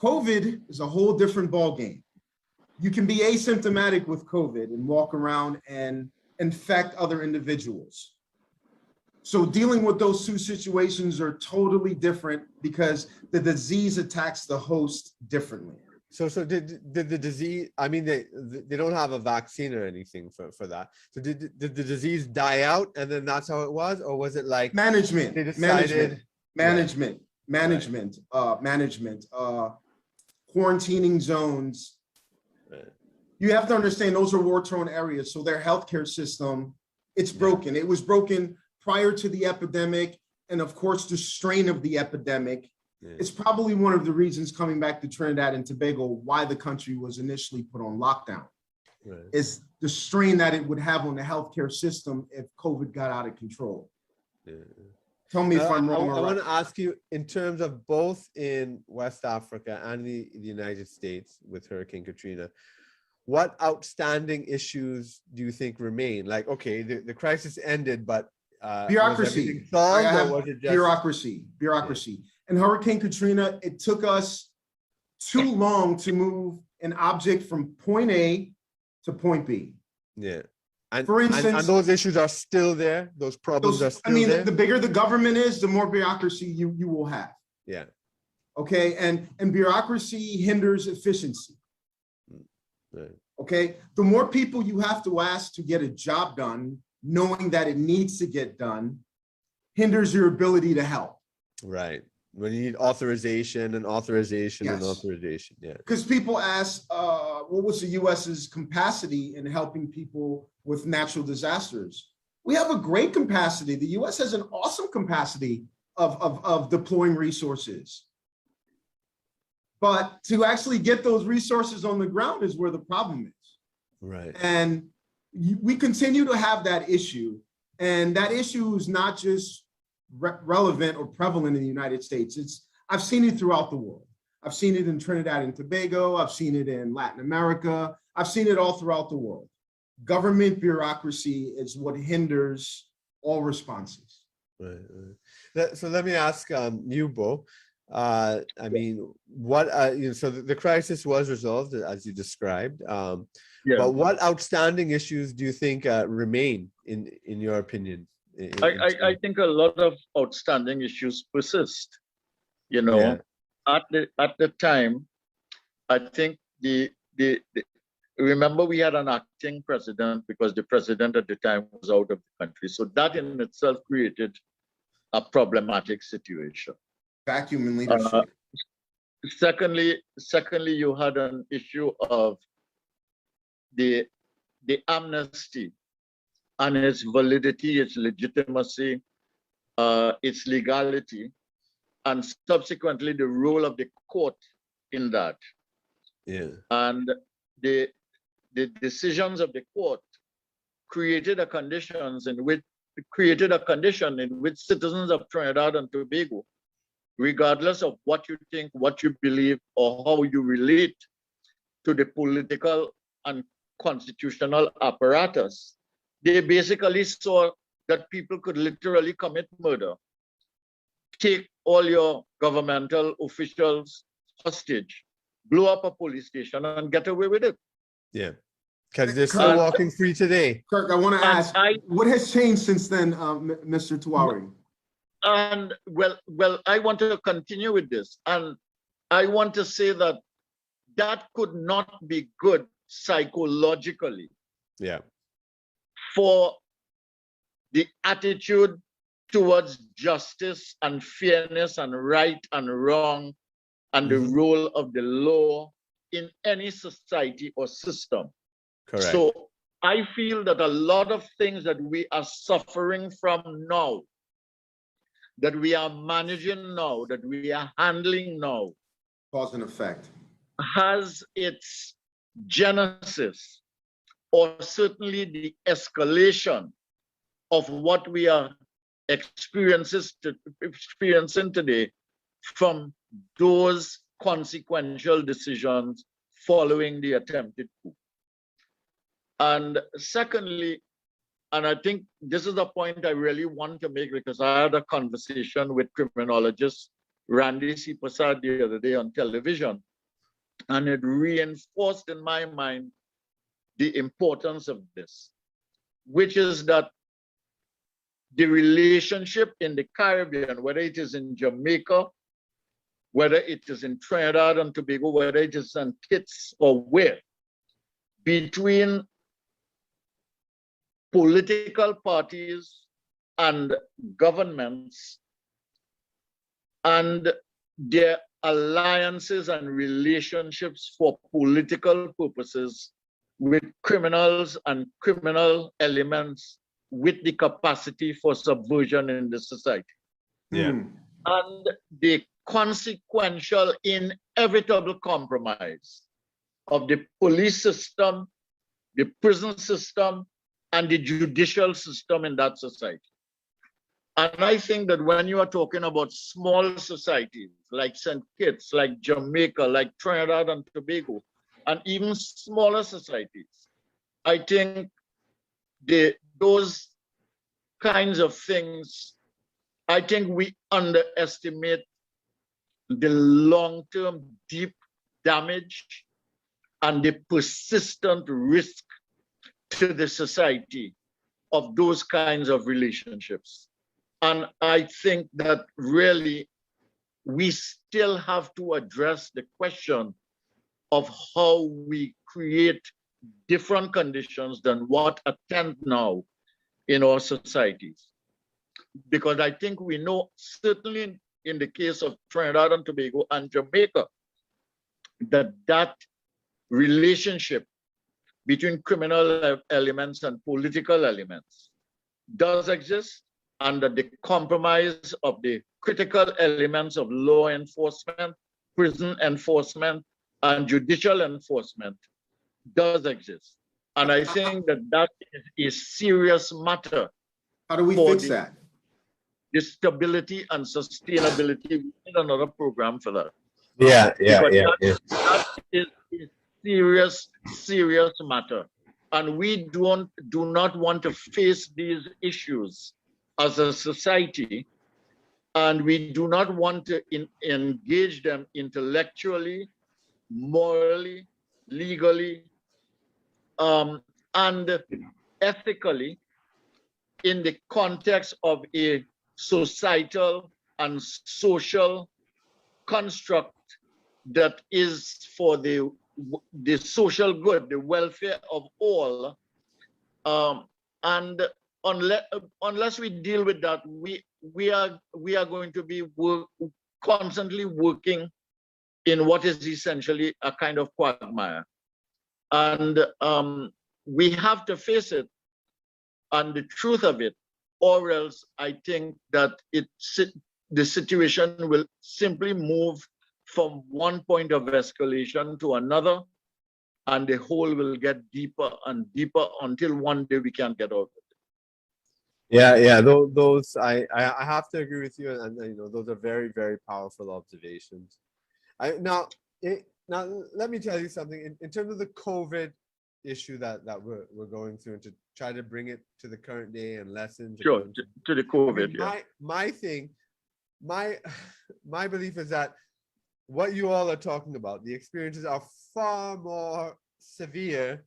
COVID is a whole different ballgame. You can be asymptomatic with COVID and walk around and infect other individuals. So dealing with those two situations are totally different because the disease attacks the host differently. So did the disease, I mean, they don't have a vaccine or anything for that. So did the disease die out and then that's how it was? Or was it like management? They decided management, quarantining zones. Right. You have to understand those are war-torn areas. So their healthcare system, it's broken. It was broken prior to the epidemic. And of course, the strain of the epidemic. It's probably one of the reasons, coming back to Trinidad and Tobago, why the country was initially put on lockdown. Is the strain that it would have on the healthcare system if COVID got out of control. Tell me if I'm wrong. I want to ask you, in terms of both in West Africa and the United States with Hurricane Katrina, what outstanding issues do you think remain? Like, okay, the crisis ended, but bureaucracy. Solved, or was it just... bureaucracy. And Hurricane Katrina, it took us too long to move an object from point A to point B. Yeah. And, for instance, and those issues are still there. Those problems are still there. The bigger the government is, the more bureaucracy you will have. Yeah. Okay. And bureaucracy hinders efficiency. Right. Okay. The more people you have to ask to get a job done, knowing that it needs to get done, hinders your ability to help. Right. When you need authorization and authorization and authorization. Yeah. Because people ask, what was the US's capacity in helping people with natural disasters? We have a great capacity. The US has an awesome capacity of deploying resources. But to actually get those resources on the ground is where the problem is. Right. And we continue to have that issue. And that issue is not just relevant or prevalent in the United States. I've seen it throughout the world. I've seen it in Trinidad and Tobago. I've seen it in Latin America. I've seen it all throughout the world. Government bureaucracy is what hinders all responses. Right. So let me ask you, Bo. I mean, what so the crisis was resolved as you described. But what outstanding issues do you think remain in your opinion? I think a lot of outstanding issues persist. You know, at the time, I think remember we had an acting president because the president at the time was out of the country. So that in itself created a problematic situation. Vacuum in leadership. Secondly, you had an issue of the amnesty and its validity, its legitimacy, its legality, and subsequently the role of the court in that. Yeah. And the decisions of the court created a condition in which citizens of Trinidad and Tobago, regardless of what you think, what you believe, or how you relate to the political and constitutional apparatus, they basically saw that people could literally commit murder, take all your governmental officials hostage, blow up a police station and get away with it. Yeah, because they're still walking free today. Kirk, I want to ask, what has changed since then, Mr. Tuari? And well, I want to continue with this. And I want to say that that could not be good psychologically. Yeah. For the attitude towards justice and fairness and right and wrong and the role of the law in any society or system. Correct. So I feel that a lot of things that we are suffering from now, that we are managing now, that we are handling now, cause and effect, has its genesis, or certainly the escalation of what we are experiencing today from those consequential decisions following the attempted coup. And secondly, and I think this is a point I really want to make because I had a conversation with criminologist Randy C. Prasad the other day on television, and it reinforced in my mind the importance of this, which is that the relationship in the Caribbean, whether it is in Jamaica, whether it is in Trinidad and Tobago, whether it is in Kitts or where, between political parties and governments and their alliances and relationships for political purposes with criminals and criminal elements with the capacity for subversion in the society. Yeah. And the consequential, inevitable compromise of the police system, the prison system, and the judicial system in that society. And I think that when you are talking about small societies like St. Kitts, like Jamaica, like Trinidad and Tobago, and even smaller societies, I think those kinds of things, I think we underestimate the long-term deep damage and the persistent risk to the society of those kinds of relationships. And I think that really we still have to address the question of how we create different conditions than what attend now in our societies. Because I think we know, certainly in the case of Trinidad and Tobago and Jamaica, that relationship between criminal elements and political elements does exist, and that the compromise of the critical elements of law enforcement, prison enforcement, and judicial enforcement does exist. And I think that is a serious matter. How do we fix that? The stability and sustainability. We need another program for that. Yeah. That is a serious matter. And we do not want to face these issues as a society, and we do not want to engage them intellectually, morally, legally, and ethically in the context of a societal and social construct that is for the social good, the welfare of all. And unless we deal with that, we are going to be constantly working in what is essentially a kind of quagmire. And we have to face it and the truth of it, or else I think that the situation will simply move from one point of escalation to another, and the hole will get deeper and deeper until one day we can't get out of it. Yeah. Those I have to agree with you, and those are very, very powerful observations. Now let me tell you something in terms of the COVID issue that we're going through, and to try to bring it to the current day and lessons. Sure, to the COVID. My belief is that what you all are talking about, the experiences are far more severe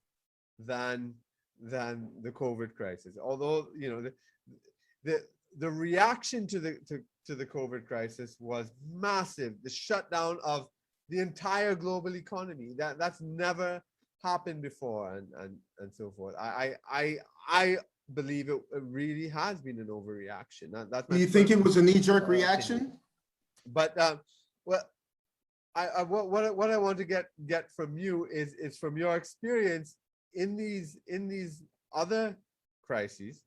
than the COVID crisis. Although the reaction to the COVID crisis was massive. The shutdown of the entire global economy, that's never happened before, and so forth. I believe it really has been an overreaction. Do you think it was a knee-jerk reaction? But what I want to get from you is from your experience in these other crises,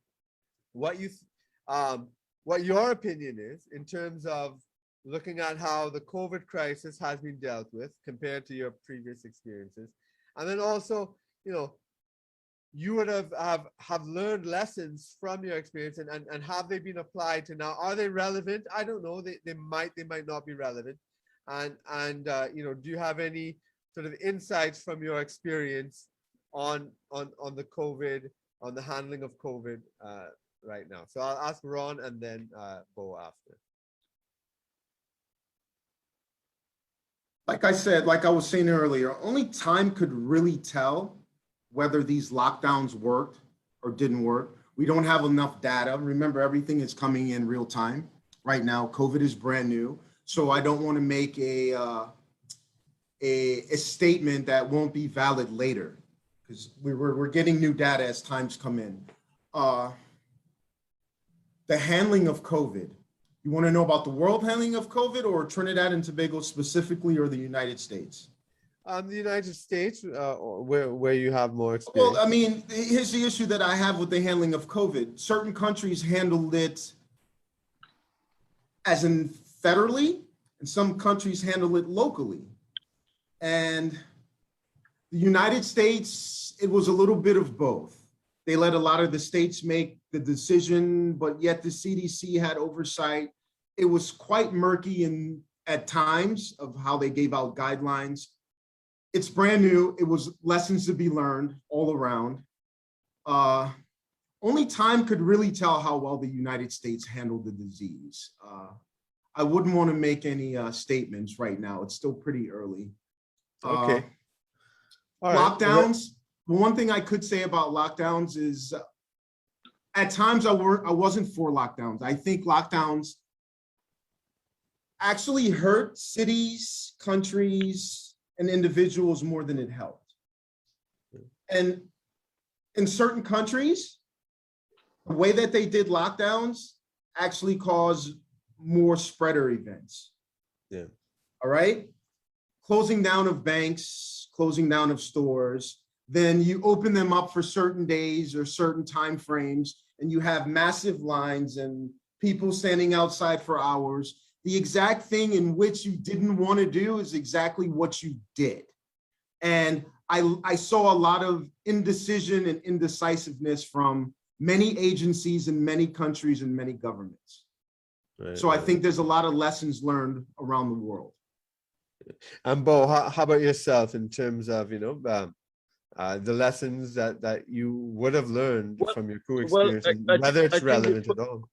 what your opinion is in terms of looking at how the COVID crisis has been dealt with compared to your previous experiences. And then also, you would have learned lessons from your experience, and have they been applied to now? Are they relevant? I don't know. They might not be relevant. And do you have any sort of insights from your experience on the COVID, on the handling of COVID right now? So I'll ask Ron and then Bo after. Like I was saying earlier, only time could really tell whether these lockdowns worked or didn't work. We don't have enough data. Remember, everything is coming in real time right now. COVID is brand new. So I don't want to make a statement that won't be valid later, because we're getting new data as times come in. The handling of COVID, You want to know about the world handling of COVID, or Trinidad and Tobago specifically, or the United States? The United States, where you have more experience. Well, I mean, here's the issue that I have with the handling of COVID. Certain countries handled it as in federally, and some countries handle it locally. And the United States, it was a little bit of both. They let a lot of the states make the decision, but yet the CDC had oversight. It was quite murky at times of how they gave out guidelines. It's brand new. It was lessons to be learned all around. Only time could really tell how well the United States handled the disease. I wouldn't want to make any statements right now. It's still pretty early. Okay. All right. Lockdowns. The one thing I could say about lockdowns is at times I wasn't for lockdowns. I think lockdowns actually hurt cities, countries, and individuals more than it helped. And in certain countries, the way that they did lockdowns actually caused more spreader events. Yeah. All right. Closing down of banks, closing down of stores, then you open them up for certain days or certain time frames, and you have massive lines and people standing outside for hours. The exact thing in which you didn't want to do is exactly what you did. And I saw a lot of indecision and indecisiveness from many agencies in many countries and many governments. Right, so I think there's a lot of lessons learned around the world. And Bo, how about yourself in terms of, the lessons that you would have learned from your coup experience, whether it's relevant at all?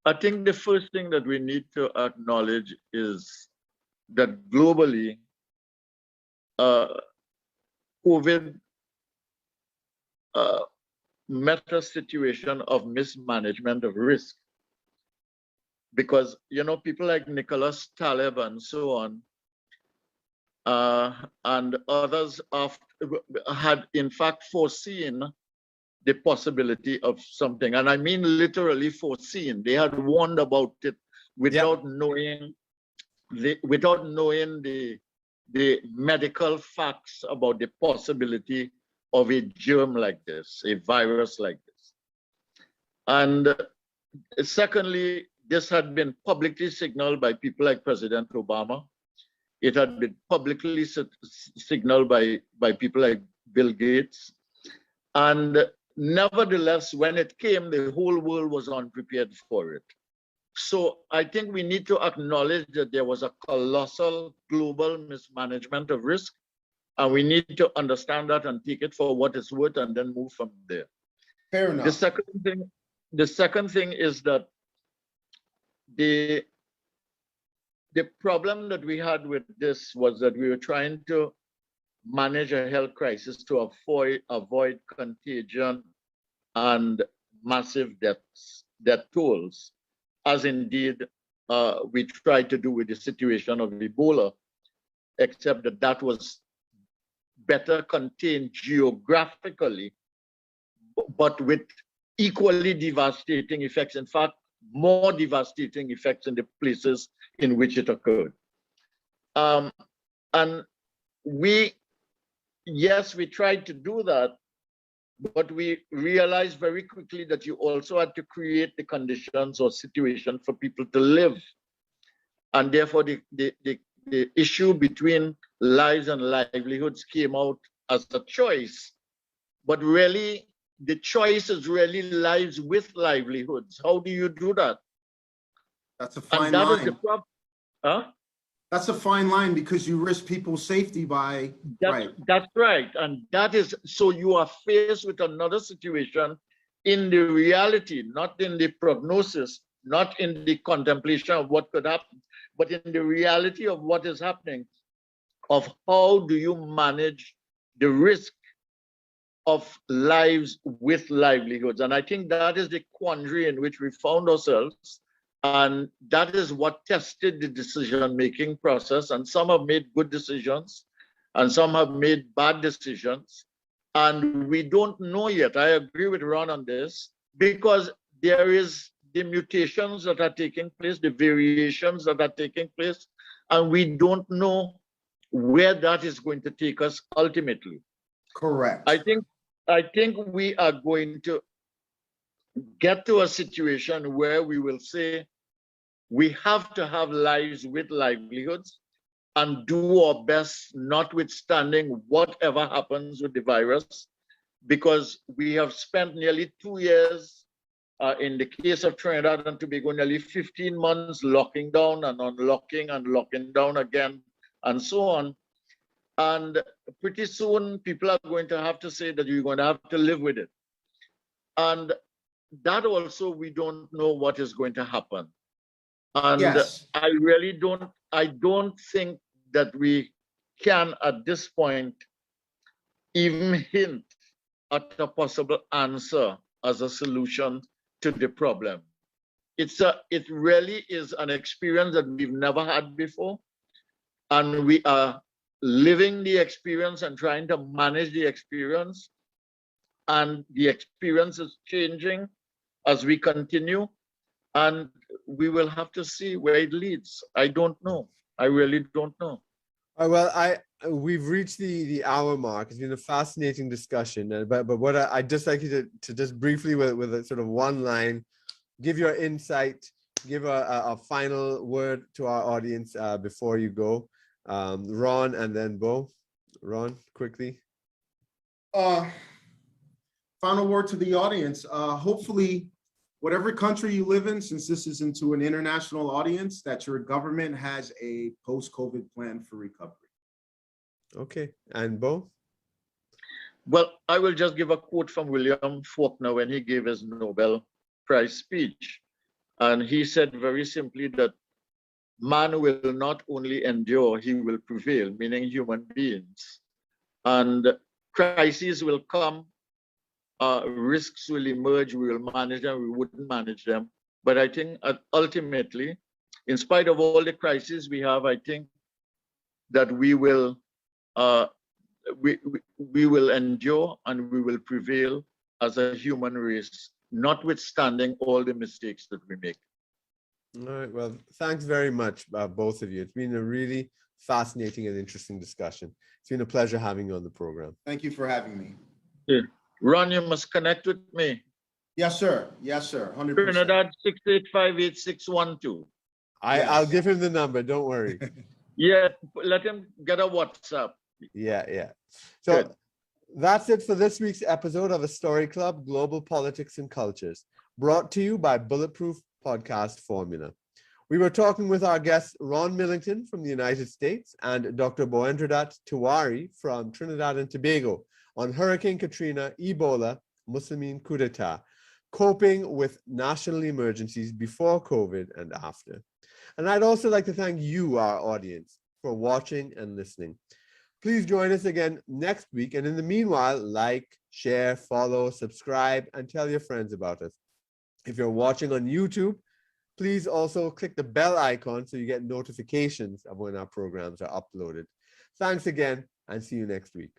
I think the first thing that we need to acknowledge is that globally, COVID met a situation of mismanagement of risk. Because, people like Nicholas Taleb and so on, and others had in fact foreseen the possibility of something. And I mean literally foreseen. They had warned about it without knowing the medical facts about the possibility of a germ like this, a virus like this. And secondly, this had been publicly signaled by people like President Obama. It had been publicly signaled by people like Bill Gates. And nevertheless, when it came, the whole world was unprepared for it. So I think we need to acknowledge that there was a colossal global mismanagement of risk, and we need to understand that and take it for what it's worth and then move from there. Fair enough. The second thing is that the problem that we had with this was that we were trying to manage a health crisis to avoid contagion and massive death tolls, as indeed we tried to do with the situation of Ebola, except that was better contained geographically, but with equally devastating effects. In fact, more devastating effects in the places in which it occurred. And we tried to do that, but we realized very quickly that you also had to create the conditions or situation for people to live. And therefore the issue between lives and livelihoods came out as a choice. But really, the choice is really lives with livelihoods. How do you do that? That's a fine line. Is the problem. Huh? That's a fine line because you risk people's safety by. That's right. And that is, so you are faced with another situation in the reality, not in the prognosis, not in the contemplation of what could happen, but in the reality of what is happening, of how do you manage the risk of lives with livelihoods. And I think that is the quandary in which we found ourselves. And that is what tested the decision-making process. And some have made good decisions and some have made bad decisions. And we don't know yet. I agree with Ron on this, because there is the mutations that are taking place, the variations that are taking place, and we don't know where that is going to take us ultimately. Correct. I think we are going to get to a situation where we will say we have to have lives with livelihoods and do our best, notwithstanding whatever happens with the virus, because we have spent nearly 2 years, in the case of Trinidad and Tobago, nearly 15 months locking down and unlocking and locking down again, and so on. And pretty soon, people are going to have to say that you're going to have to live with it. And that also, we don't know what is going to happen. And Yes. I don't think that we can, at this point, even hint at a possible answer as a solution to the problem. It really is an experience that we've never had before. And we are living the experience and trying to manage the experience. And the experience is changing as we continue. And we will have to see where it leads. I don't know. I really don't know. Well, we've reached the hour mark. It's been a fascinating discussion. But what I'd just like you to just briefly, with a sort of one line, give your insight, give a final word to our audience before you go. Ron and then Bo. Ron, quickly. Final word to the audience. Hopefully, whatever country you live in, since this is into an international audience, that your government has a post-COVID plan for recovery. Okay, and Bo? Well, I will just give a quote from William Faulkner when he gave his Nobel Prize speech. And he said very simply that man will not only endure, he will prevail, meaning human beings. And crises will come, risks will emerge, we will manage them, we wouldn't manage them. But I think ultimately, in spite of all the crises we have, I think that we will endure and we will prevail as a human race, notwithstanding all the mistakes that we make. All right, well, thanks very much, both of you. It's been a really fascinating and interesting discussion. It's been a pleasure having you on the program. Thank you for having me. Yeah. Ron, you must connect with me. Yes, sir. Yes, sir. 100%. Trinidad 6858612. I'll give him the number, don't worry. Yeah, let him get a WhatsApp. Yeah. So Good. That's it for this week's episode of A Story Club, Global Politics and Cultures, brought to you by Bulletproof Podcast Formula. We were talking with our guests, Ron Millington from the United States and Dr. Boendradat Tiwari from Trinidad and Tobago, on Hurricane Katrina, Ebola, Muslimin coup d'etat, coping with national emergencies before COVID and after. And I'd also like to thank you, our audience, for watching and listening. Please join us again next week. And in the meanwhile, like, share, follow, subscribe, and tell your friends about us. If you're watching on YouTube, please also click the bell icon so you get notifications of when our programs are uploaded. Thanks again, and see you next week.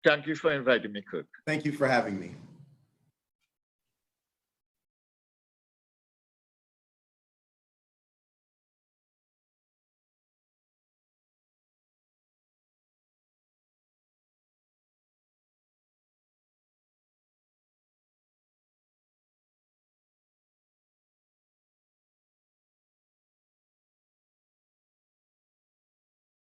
Thank you for inviting me, Kirk. Thank you for having me.